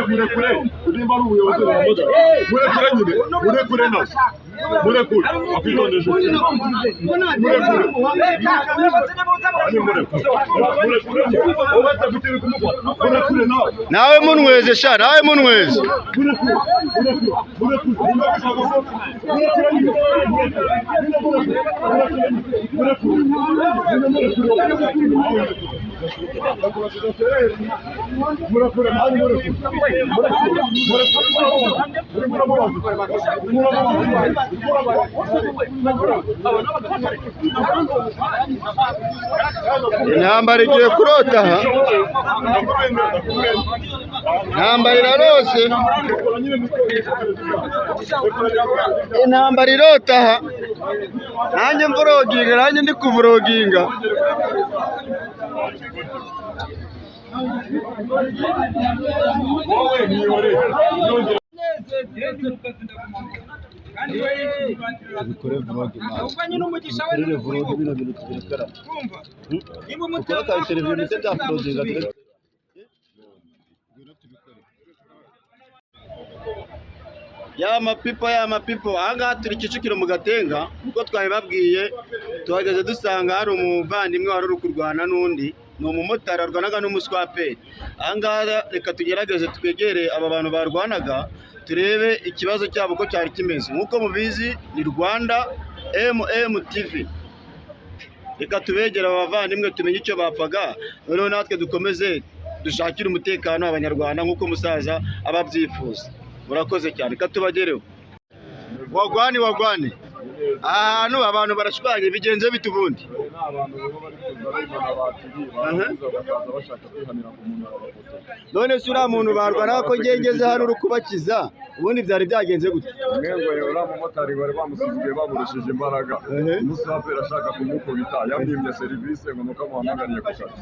murekure nimba ari ubuyobozi bw'amodoka murekure nyine murekure na murekure akwitondesha murekure nawe munweze sha nawe munweze intambara igiye kurota aha intambara irarose intambara irota aha nanjye mvuroginga nanjye ndi kuvuroginga tubikore vlog dukorere vlog bino bintu tubirekara ukora ka televiziyo ndetse bya prodinga ya mapipo ahangaha turi Kicukiro mu Gatenga kuko twabibabwiye tuhageze dusanga hari umuvandimwe wari uri kurwana n'undi ni umumotari arwanaga n'umuswaperi ahangaha reka tugerageze twegere aba bantu barwanaga turebe ikibazo cyabo ko cyari kimeze nk'uko mubizi ni Rwanda MMTV reka tubegera abavandimwe tumenye icyo bapfaga noneho natwe dukomeze dushakire umutekano abanyarwanda nk'uko musaza ababyifuza murakoze cyane katubagereho wagwane ahantu abantu barashwanye bigenze bite ubundi none se uriya muntu barwana ko ngengeze hano uri kubakiza ubundi byari byagenze gute mwengo uriya mumotari bari bamusigiye bamurushije imbaraga umusafiri ashaka kumukubita yamwimye serivisi ngo nuko amuhamagariye ku kazi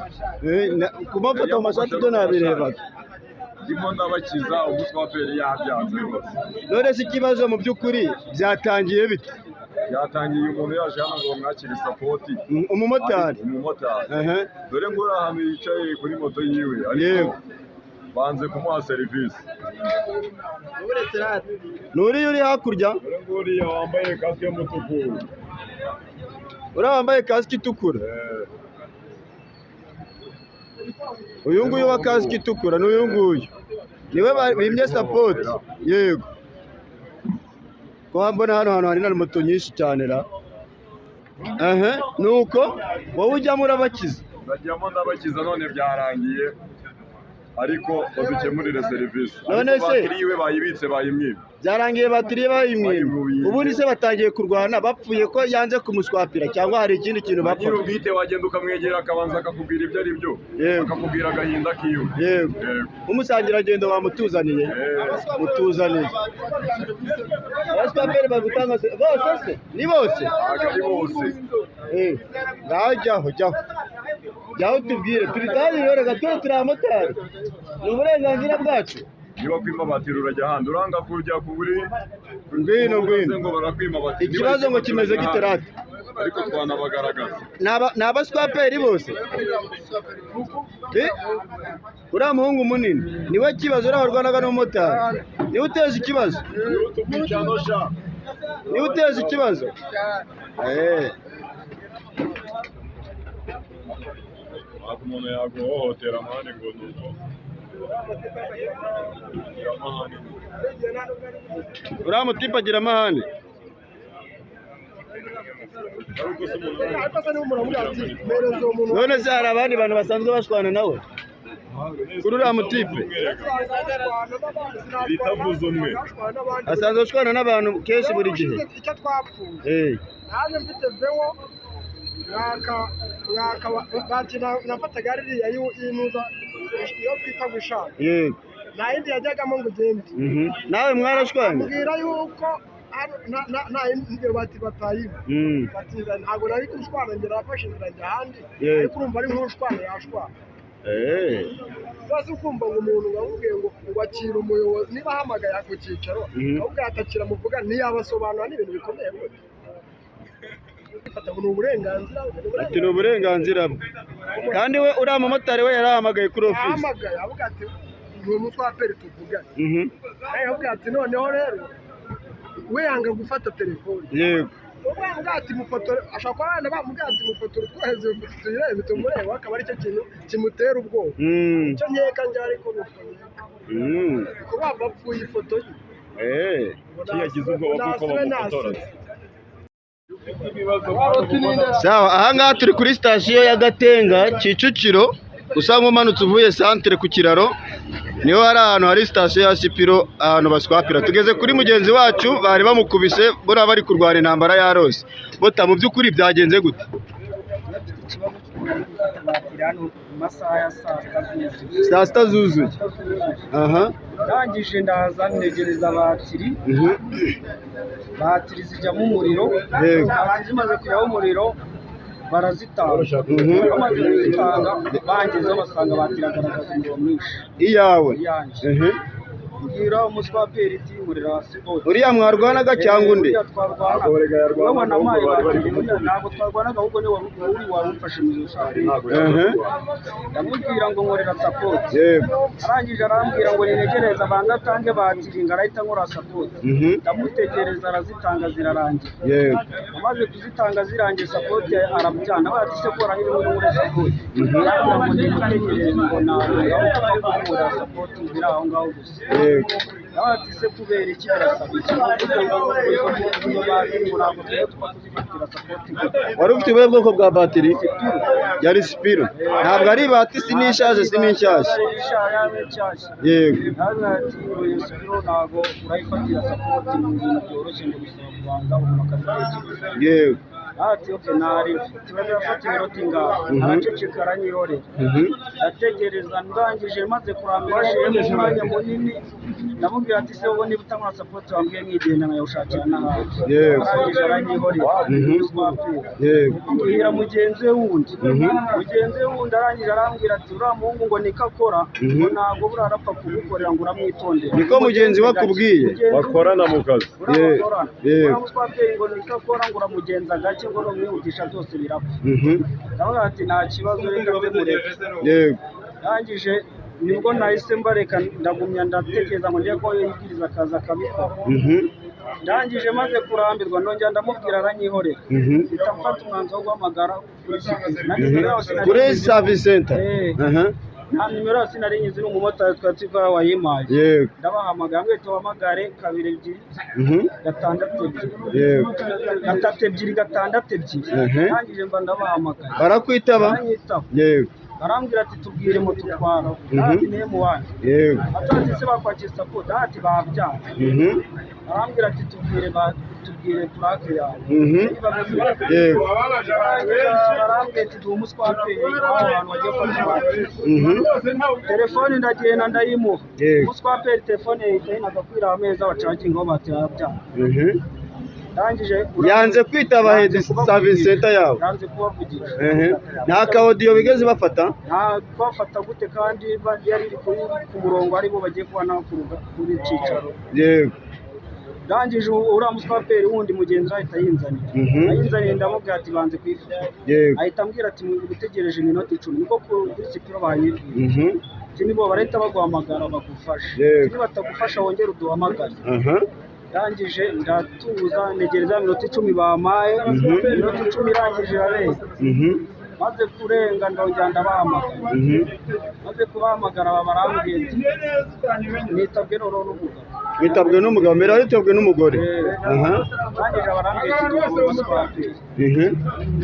ku mafoto mu mashati byo nabirebaga ndimo ndabakiza umuswaperi yabyanze rwose none se ikibazo mu by'ukuri byatangiye bite yatangiye umuntu yaje hano ngo mwakire sapoti umumotari dore ngo uri ahantu yicaye kuri moto yiwe ariko banze kumuha serivisi nuriya uri hakurya dore ngo uriya wambaye kasike y'umutuku uriya wambaye kasike itukura uyu nguyu wa kasike itukura n'uyu nguyu niwe bimye sapoti yego ko mbona hano hantu hari na moto nyinshi cyane ra nuko wowe ujyamo urabakiza ndajyamo ndabakiza none byarangiye ariko badukemurire serivisi none se batiriwe bayibitse bayimwibe byarangiye batiriye bayimwibe ubundi se batangiye kurwana bapfuye ko yanze kumuswapira cyangwa hari ikindi kintu bapfa nyiri ubwite wagenda ukamwegera akabanza akakubwira ibyo ari byo akakubwira agahinda kiwe yego umusangiragendo wamutuzaniye mutuzaniye abaswaperi bagutanga bose se ni bose ari bose ngaho jyaho tubwire turi ganiro reka turi abamotari ni uburenganzira bwacu niba kwima batiri urajya ahandi uranga kujya kuri ngwino ngo barakwima batiri ikibazo ngo kimeze giterate ariko twanabagaragaza ni abaswaperi bose uriya muhungu munini niwe kibazo uriya warwanaga n'umumotari niwe uteje ikibazo niwe uteje ikibazo umuntu yaguhohotera amahane ngo nuko uriya mutipe agira amahane none se hari abandi bantu basanzwe bashwana nawe kuri uriya mutipe bitavuze umwe asanzwe ashwana n'abantu kenshi buri gihe icyo twapfuye naje mfite vewo nafataga ririya y'inuza iyo twita gushaka nta yindi yajyagamo ngo ugende nawe mwarashwanye mbwira yuko nta yindi batayiba ntabwo nari kushwana ngera afashe inzira njya ahandi ariko urumva ari nk'ushwana yashwana rwose ukumva ngo umuntu bamubwiye ngo wakira umuyobozi niba ahamagaye ku cyicaro ahubwo yatakira muvuga ntiyabasobanura n'ibintu bikomeye gute ati ni uburenganzira bwe kandi we uriya mumotari we yarahamagaye kuri ofisi yahamagaye avuga ati ni umuswaperi tuvugana yabwira ati noneho rero we yanga gufata telefone yego ubwo ati mufoto ashaka ko abana bamubwira ati mufoto twoheze ifoto tuyirebe tumureba akaba ari cyo kintu kimutera ubwoba cyo nkeka njye ariko kuba bapfuye ifoto ye kiyagize ubwoba kuko bamufotora. Sawa, ahangaha turi kuri sitasiyo ya Gatenga Kicukiro, usanga umanutse uvuye santere ku kiraro niho hari ahantu hari sitasiyo ya Sipiro ahantu baswapira. Tugeze kuri mugenzi wacu bari bamukubise buriya bari kurwana intambara ya Rose. Bota mu by'ukuri byagenze gute? Saa sita zuzuye. Aha. Ndangije ndaza negereza batiri. Batiri zijyamo umuriro. Zimaze kujyaho umuriro barazitanga. Bamaze kuzitanga bangezeho basanga batiragaragaza umuriro mwinshi. Iyawe? Iyanjye. Ngira umuswaperi iti ngurira siporo. Uriya mwarwanaga cyangwa undi? Urabona amaye batiri ntabwo twarwanaga ahubwo ni wari warumfashe mu ishati. Ndamubwira ngo nkorera support. Arangije arambwira ngo ninegereza banga tange batiri ngarahita nkora support. Ndamutegereza arazitanga zirarangira. Amaze kuzitanga zirangiye support arabyana bati se kora nyine muri support. Arambwira ngo nimutegereze ngo nawe nkora support ngira aho ngaho gusa. Ati se kubera iki barasaba iki? Wari ufite ubuhe bwoko bwa batiri? Yari Sipiro. Ntabwo ari batiri si n'ishaje si n'inshyashya. Yego. Ntabwo urayifatira support mu bintu byoroshye ngo bisaba kubanza umuntu akazitekereza. Yego. Ati okay nari tubaza afata iminota ingaho araceceka aranyihorera. Ndategereza ndangije maze kurambira hashiyemo umwanya munini. Ndamubwira ati se wowe niba utamara support wambwiye mwigenda nkayushakira n'ahandi. Arangije aranyihorera. Mbwira mugenzi we wundi. Mugenzi we wundi arangije arambwira ati uriya muhungu ngo niko akora ngo ntabwo buriya arapfa kugukorera ngo uramwitondere. Niko mugenzi we akubwiye? Bakorana mu kazi. Umuswaperi ngo niko akora ngo uramugenza gake ngo numwihutisha byose birapfa. Ndavuga ati nta kibazo reka nze mureke. Yego. Ndangije nibwo nahise mbareka ndagumya ndatekereza ngo ndiye ko yibwiriza akaza akabikora. Ndangije maze kurambirwa nongera ndamubwira aranyihorera. Ndamfata umwanzuro wo guhamagara kuri service center. nta nimero yose nari nyizi n'umumotari twativa wayimaye. Yego. Ndabahamagara ngo tuhamagare 2 2 6 2 nangije mba ndabahamagara. Barakwitaba? Yego. Barambwira ati tubwire mututwara. Ati niye muwanje. Yego. Atati se bakwakira support ati babyana. Barambwira ati tubwire turake yawe. Yego. Barambwira ati du umuswaperi abantu bagiye kwakira. Telefone ndagenda ndayimuha. Umuswaperi telefone yitayina gakwira ameza bacaginga aho batyabyana. Ndangije yanze kwitaba head service center yawe. Yanze kubavugisha. Nta ka audio bigeze bafata? Nta bafata gute kandi yari ku murongo aribo bagiye kubana kuri cicaro. Yego. Ndangije uriya muswaperi wundi mugenzi ahita yinzanira. Ayinzaniye ndamubwira ati banze kwifata. Ahita ambwira ati mutegereje iminota 10 niko kuri Sipiro banyibwiye. Nibo barahita baguhamagara bagufasha. Niba batagufasha wongera uduhamagara. Ndangije ndatuza negereza iminota 10 bamaye. Iminota 10 irangije arenga. Maze kurenga ndongera ndabahamagara. Maze kubahamagara barambwiye nitabwe n'umugabo. Witabwe n'umugabo mbere aritabwe n'umugore. Ndangije barambwiye umuswaperi.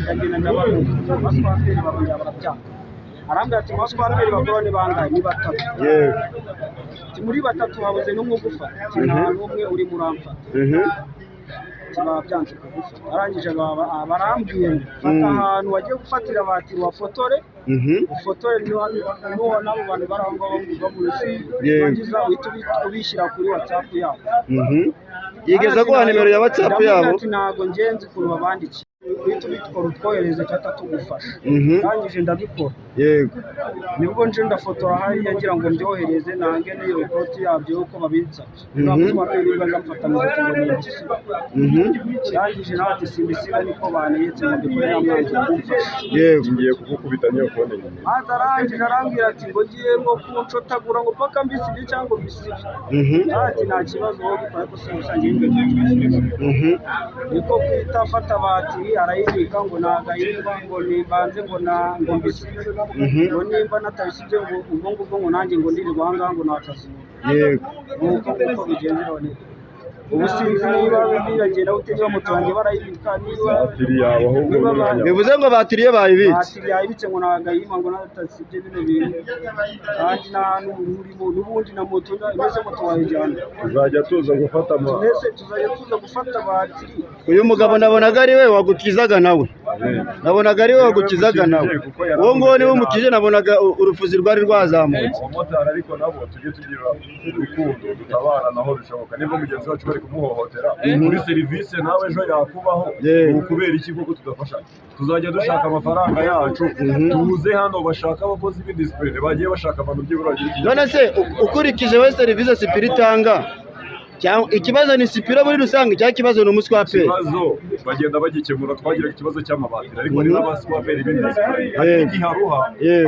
Ndagenda ndabaruka. Umuswaperi babonye barabyanga. Arambwira ati umuswaperi bakora ni bangahe? Ni 3. Yego. Muri 3 habuze n'umwe ugufata. Nta n'umwe uri muramfata. Byanze kugufata. Arangije barambwiye fata ahantu wagiye gufatira batiri wa fotore. Fotore niho nabo bantu barangwa bamurusi. Bagiza uhita ubishyira kuri WhatsApp yabo. Yigeza ko nimero ya WhatsApp yabo. Ati ntago ngenzi kuri babandiki. tubikora utwohereze cyangwa tugufasha ndangije ndabikora yego nibwo nje ndafotora hariya ngira ngo mbyohereze nange n'iyo ripoti yabyo uko babitsa n'abamuskaperi niba ngamfata mu ngo ni ndangije nawe ati simbisiba niko baneyetse mu bikorera mwanze kumfasha yego ngiye kugukubita niyo kone nyine atarangije arambwira ati ngo ngiye ngo kunshotagura ngo paka mbisibye cyangwa mbisibye ati nta kibazo wowe gukora ko se usangiye niko kwita afata batiri arayibika ngo nagahimba ngo nimbanze ngo mbisibye ngo nimba natabisibye ngo ubwo ngubwo ngo nanjye ngo ndirirwa aha ngaha ngo nakazura yego nuko bigendera neza ubu sinzi niba biragenda gute niba moto yanjye barayibika niba batiri yawe ahubwo bivuze ngo batiri ye bayibitse batiri yayibitse ngo nagahimba ngo natasibye bino bintu kandi nta n'urimo n'ubundi na moto imeze moto wayijyana tuzajya tuza gufata tuzajya tuza gufata batiri uyu mugabo nabonaga ari we wagukizaga nawe nabonaga ari we wagukizaga nawe uwo nguwo niwe umukije nabonaga urufuzi rwari rwazamutse abamotari ariko nabo tujye tugira urukundo dutabara naho bishoboka niba mugenzi wacu bari kumuhohotera muri serivisi nawe ejo yakubaho kubera iki koko tudafashanya tuzajya dushaka amafaranga yacu tuze hano bashaka abakozi b'indisipurine bagiye bashaka abantu by'ibura none se ukurikije we serivisi sipiri itanga ikibazo ni sipiro muri rusange cyangwa ikibazo ni umuswaperi ikibazo bagenda bagikemura twagira ikibazo cy'amabati ariko ni n'abaswaperi b'indisipurine igihe aruha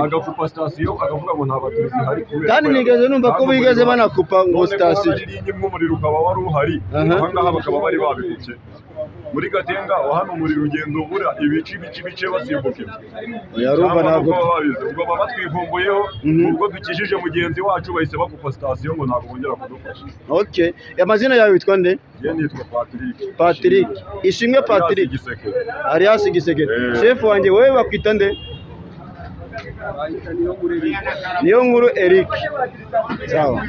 agakupa sitasiyo akavuga ngo nta batiri zihari kandi nigeze numva ko bigeze banakupa ngo sitasiyo nimwe umuriro ukaba wari uhari aha ngaha bakaba bari babikuke muri Gatenga hano umuriro ugenda ubura ibice basimbuka yarumva ntabwo ubwo baba twivumbuyeho ubwo dukijije mugenzi wacu bahise bakupa sitasiyo ngo ntabwo bongera kudufasha okay amazina yawe witwa nde ye nitwa Patrick Ishimwe Patrick Arias Giseke chef wanjye wowe bakwita nde Niyo nkuru Eric sawa